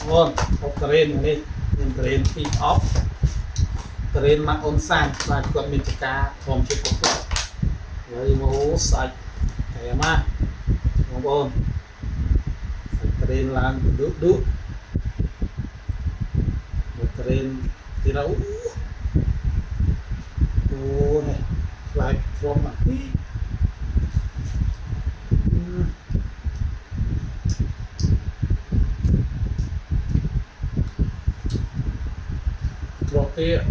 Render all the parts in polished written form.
ngon học train này nên train khi off train mà on sang và còn mình chỉ cả thòng chụp cục với mẫu sạch thẻ mà ngon on train là đu đu train thì đâu ô này lại from mặt đi drop here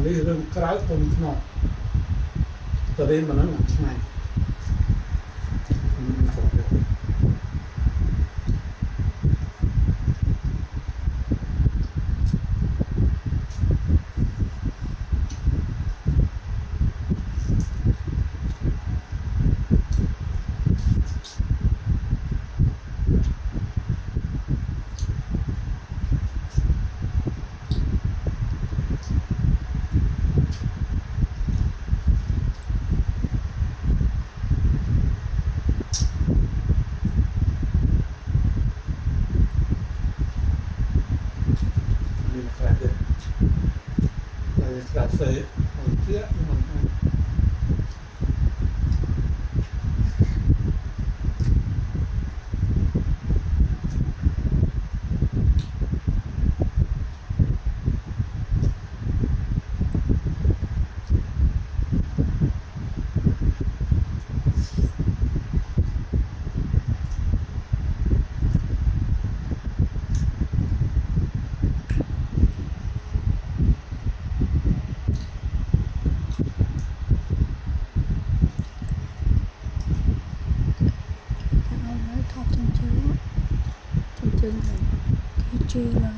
đi rừng trái tôm nọ từ đây mà nó nặng này cà phê ở phía mình Chương này cái truy là